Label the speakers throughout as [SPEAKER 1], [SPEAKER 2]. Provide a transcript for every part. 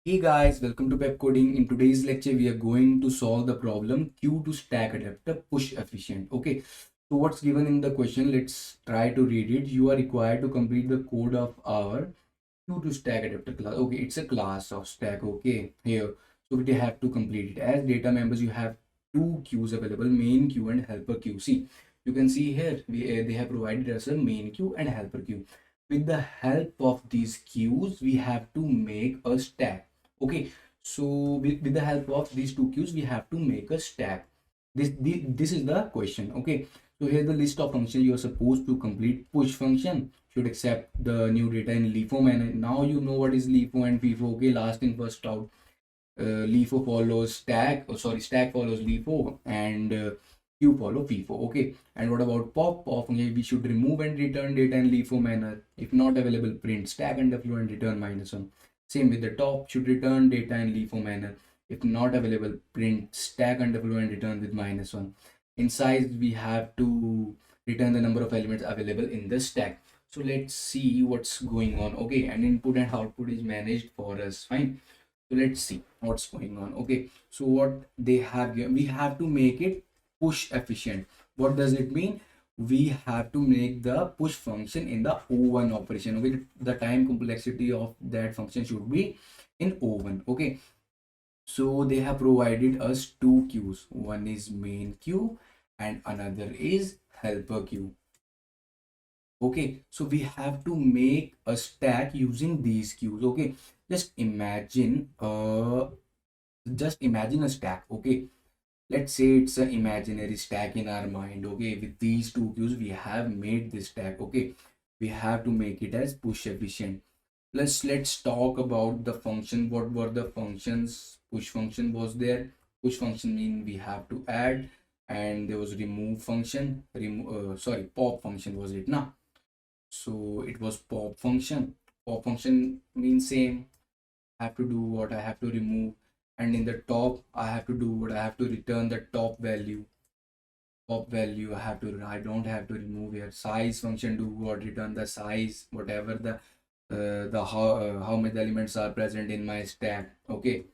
[SPEAKER 1] Hey guys, welcome to Pepcoding. In today's lecture, we are going to solve the problem Q to stack adapter push efficient. Okay, so what's given in the question? Let's try to read it. You are required to complete the code of our Q to stack adapter class. Okay, it's a class of stack. Okay, here. So we have to complete it. As data members, you have two queues available, main queue and helper queue. See, you can see here they have provided us a main queue and helper queue. With the help of these queues, we have to make a stack. Okay, so with the help of these two queues, we have to make a stack. This is the question. Okay, so here's the list of functions you are supposed to complete. Push function should accept the new data in LIFO manner. Now you know what is LIFO and FIFO. Okay, last in first out. LIFO follows stack. Oh, sorry, stack follows LIFO and Q follow FIFO. Okay, and what about pop? Pop function we should remove and return data in LIFO manner. If not available, print stack underflow and return -1. Same with the top, should return data in LIFO manner. If not available, print stack underflow and return with -1. In size, we have to return the number of elements available in the stack. So let's see what's going on. Okay, and input and output is managed for us. Fine. So let's see what's going on. Okay, so what they have here, we have to make it push efficient. What does it mean? We have to make the push function in the O1 operation. Okay, the time complexity of that function should be in O1. Okay, so they have provided us two queues. One is main queue and another is helper queue. Okay, so we have to make a stack using these queues. Okay, just imagine a stack. Okay, let's say it's an imaginary stack in our mind. Okay, with these two queues we have made this stack. Okay, we have to make it as push efficient. Let's talk about the function. What were the functions? Push function was there. Push function mean we have to add, and there was remove function. Pop function was it now? So it was pop function. Pop function means same. I have to do what I have to remove, and in the top I have to do what I have to return the top value. I don't have to remove here. Size function do what, return the size, whatever the how many elements are present in my stack. Okay,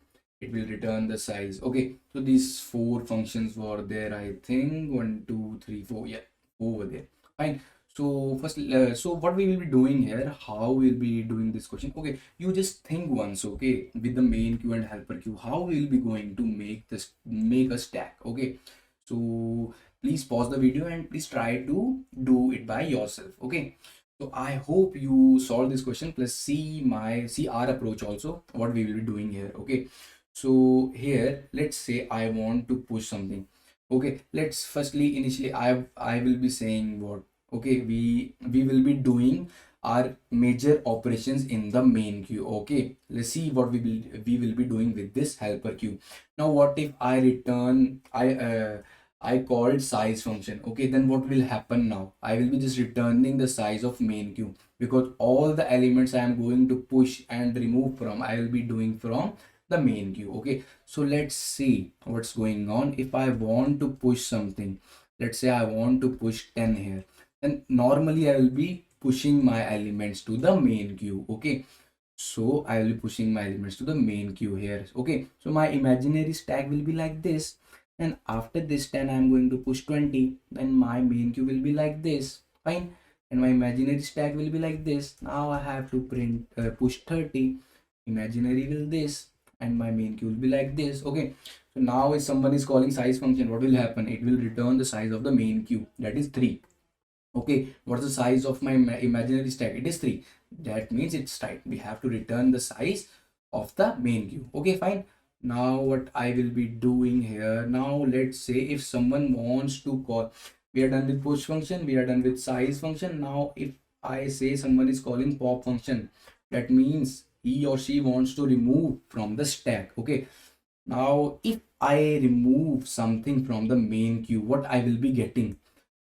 [SPEAKER 1] it will return the size. Okay, so these four functions were there. I think 1 2 3 4, yeah, over there. Fine. So first, so what we will be doing here, how we'll be doing this question. Okay, you just think once. Okay, with the main queue and helper queue, how we'll be going to make a stack. Okay, so please pause the video and please try to do it by yourself. Okay, so I hope you solve this question, plus see our approach also, what we will be doing here. Okay, so here let's say I want to push something. Okay, let's firstly initially I will be saying what. Okay, we will be doing our major operations in the main queue. Okay, let's see what we will be doing with this helper queue. Now what if I return I called size function. Okay, then what will happen now? I will be just returning the size of main queue, because all the elements I am going to push and remove from, I will be doing from the main queue. Okay, so let's see what's going on. If I want to push something, let's say I want to push 10 here, then normally I will be pushing my elements to the main queue. Okay, so I will be pushing my elements to the main queue here. Okay, so my imaginary stack will be like this, and after this 10 I'm going to push 20, then my main queue will be like this. Fine, and my imaginary stack will be like this. Now I have to print push 30, imaginary will this, and my main queue will be like this. Okay, so now if someone is calling size function, what will happen? It will return the size of the main queue, that is 3. Okay, what's the size of my imaginary stack? It is 3. That means it's right, we have to return the size of the main queue. Okay, fine. Now what I will be doing here, now let's say if someone wants to call, we are done with push function, we are done with size function. Now if I say someone is calling pop function, that means he or she wants to remove from the stack. Okay, now if I remove something from the main queue, what I will be getting?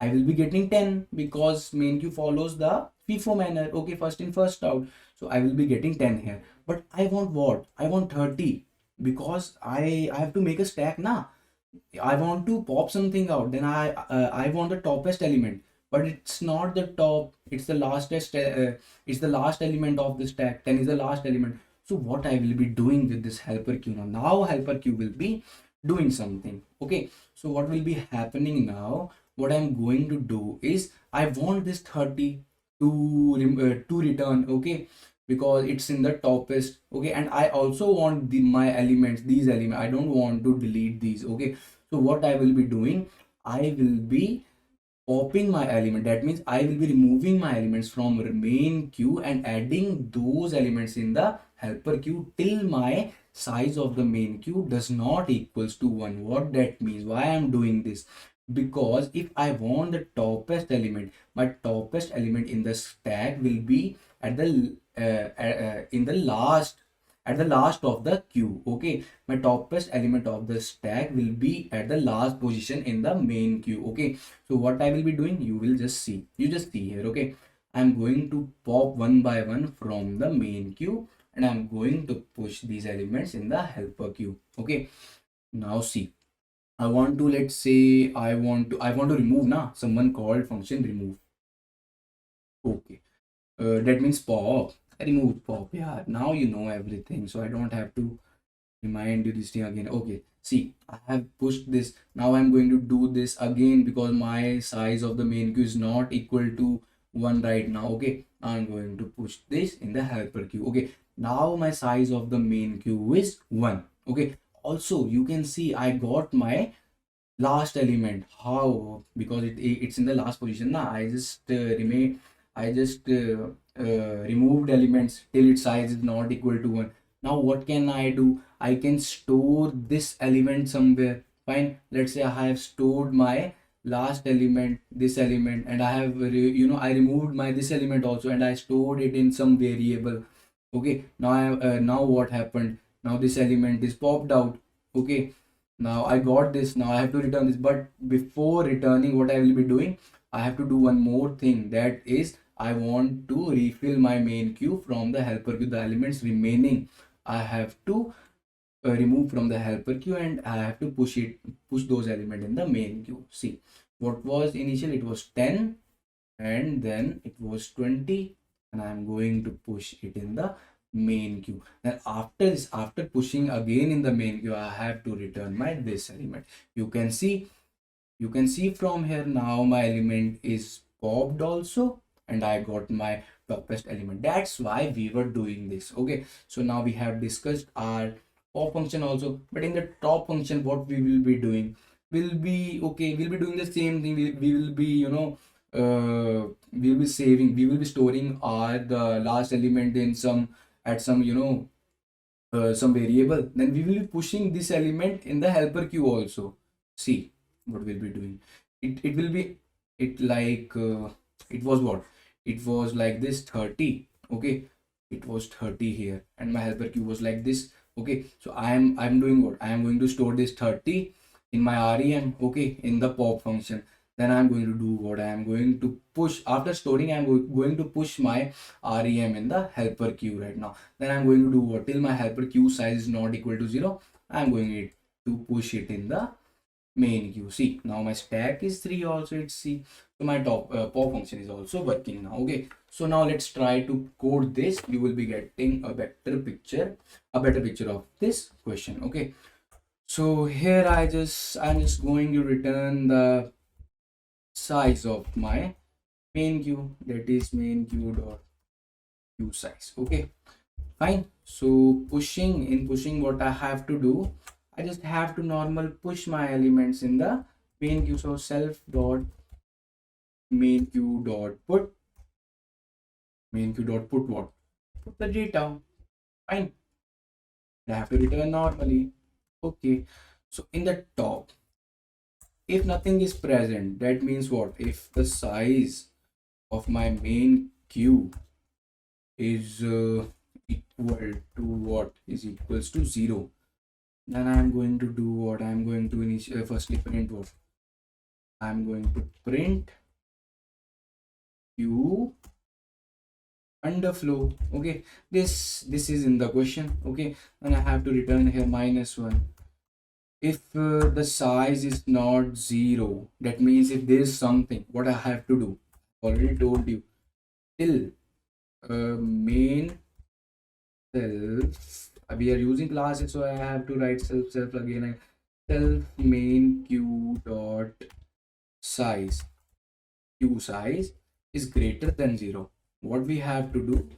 [SPEAKER 1] I will be getting 10, because main queue follows the FIFO manner. Okay, first in first out. So I will be getting 10 here. But I want what? I want 30, because I have to make a stack now. I want to pop something out. Then I want the topest element, but it's not the top. It's the last element of the stack. 10 is the last element. So what I will be doing with this helper q now helper q will be doing something. Okay, so what will be happening now, what I'm going to do is I want this 30 to return, okay, because it's in the topest. Okay, and I also want my elements, these elements, I don't want to delete these. Okay, so what I will be doing, I will be popping my element. That means I will be removing my elements from main queue and adding those elements in the helper queue till my size of the main queue does not equals to 1. What that means, why I'm doing this, because if I want the toppest element, my toppest element in the stack will be at the in the last, at the last of the queue. Okay, my toppest element of the stack will be at the last position in the main queue. Okay, so what I will be doing, you will just see, you just see here. Okay, I'm going to pop one by one from the main queue and I'm going to push these elements in the helper queue. Okay, now see, I want to, let's say I want to remove now someone called function remove. Okay, that means pop, remove pop. Yeah, now you know everything, so I don't have to remind you this thing again. Okay, see, I have pushed this. Now I'm going to do this again because my size of the main queue is not equal to 1 right now. Okay, I'm going to push this in the helper queue. Okay, now my size of the main queue is 1. Okay, also you can see I got my last element. How? Because it's in the last position now. I just removed elements till its size is not equal to 1. Now what can I do? I can store this element somewhere. Fine, let's say I have stored my last element, this element, and I have I removed my this element also and I stored it in some variable. Okay, now now what happened, now this element is popped out. Okay, now I got this, now I have to return this, but before returning, what I will be doing, I have to do one more thing, that is I want to refill my main queue from the helper queue. The elements remaining I have to remove from the helper queue and I have to push those elements in the main queue. See, what was initial, it was 10 and then it was 20 and I'm going to push it in the main queue. Then after this, after pushing again in the main queue, I have to return my this element. You can see, you can see from here now my element is popped also and I got my topest element. That's why we were doing this. Okay, so now we have discussed our pop function also, but in the top function what we will be doing will be, okay, we'll be doing the same thing. We will be we'll be saving, we will be storing our the last element in some, at some some variable, then we will be pushing this element in the helper queue also. See what we'll be doing, it will be, it like it was what, it was like this 30. Okay, it was 30 here and my helper queue was like this. Okay, so I'm doing what, I am going to store this 30 in my rem, okay, in the pop function. Then I'm going to do what, I am going to push, after storing I'm going to push my rem in the helper queue right now. Then I'm going to do what, till my helper queue size is not equal to 0, I'm going to push it in the main queue. See, now my stack is 3 also, it's C. So my top pop function is also working now. Okay, so now let's try to code this. You will be getting a better picture of this question. Okay, so here I'm just going to return the size of my main queue, that is main queue dot queue size. Okay, fine. So pushing what I have to do, I just have to normal push my elements in the main queue. So self dot main queue dot put, main queue dot put what, put the data. Fine, I have to return normally. Okay, so in the top, if nothing is present, that means what, if the size of my main queue is equal to what, is equals to 0, then I'm going to do what, I'm going to firstly print what, I'm going to print queue underflow. Okay, this is in the question. Okay, and I have to return here -1. If the size is not 0, that means if there is something, what I have to do, already told you, till main self, we are using classes, so I have to write self again. Self main q dot size, q size is greater than 0. What we have to do,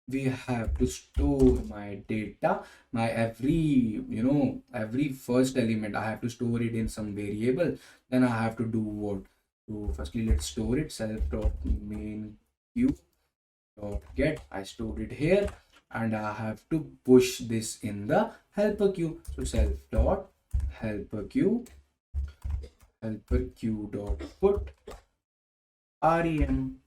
[SPEAKER 1] we have to store my data, my every first element I have to store it in some variable. Then I have to do what? So firstly, let's store it. Self dot main q dot get, I stored it here, and I have to push this in the helper queue. So self dot helper queue dot put rem.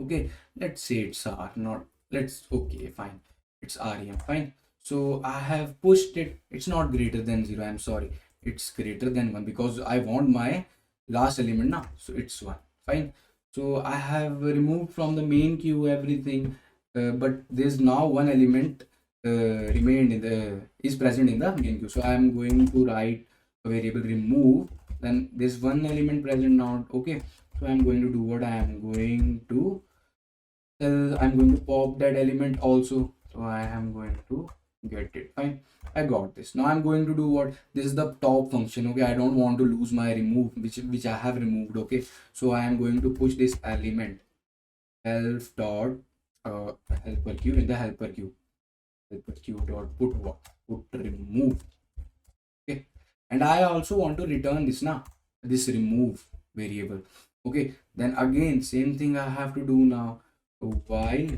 [SPEAKER 1] Okay, let's say it's r, not let's, okay, fine, it's rem, fine. So I have pushed it. It's not greater than 0, I'm sorry, it's greater than 1 because I want my last element now. So it's 1, fine. So I have removed from the main queue everything, but there's now one element remained in the is present in the main queue. So I am going to write a variable remove, then there's one element present now. Okay, so I'm going to do what? I'm going to pop that element also. So I am going to get it, fine. I got this. Now I'm going to do what? This is the top function. Okay, I don't want to lose my remove, which I have removed. Okay, so I am going to push this element help dot helper q in the helper q dot put what? Put remove. Okay, and I also want to return this now, this remove variable. Okay, then again same thing I have to do now. So while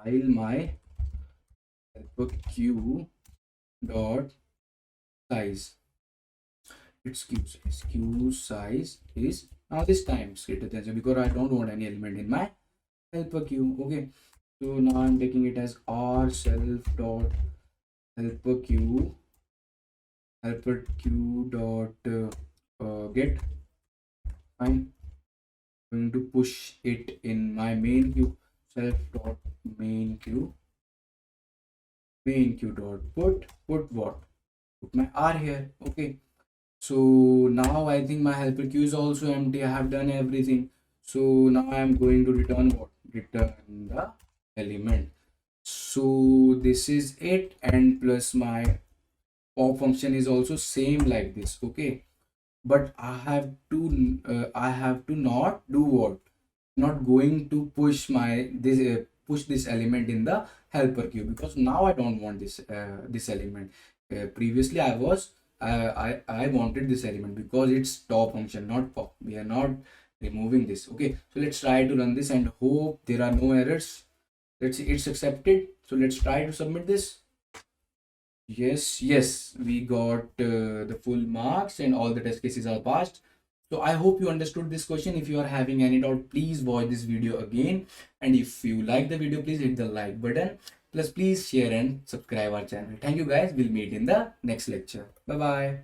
[SPEAKER 1] my helperQ dot size, its q size is now this time greater than 0 because I don't want any element in my helperQ. Okay, so now I'm taking it as r self dot helperQ dot get, fine. Going to push it in my main queue. Self dot main queue dot put what? Put my r here. Okay, so now I think my helper queue is also empty. I have done everything. So now I am going to return what? Return the element. So this is it, and plus my pop function is also same like this. Okay, but I have to not do what? Not going to push my push this element in the helper queue because now I don't want this element. Previously I wanted this element because it's top function, not pop. We are not removing this. Okay, so let's try to run this and hope there are no errors. Let's see, it's accepted. So let's try to submit this. Yes, we got the full marks and all the test cases are passed. So I hope you understood this question. If you are having any doubt, please watch this video again. And if you like the video, please hit the like button. Plus, please share and subscribe our channel. Thank you guys. We'll meet in the next lecture. Bye-bye.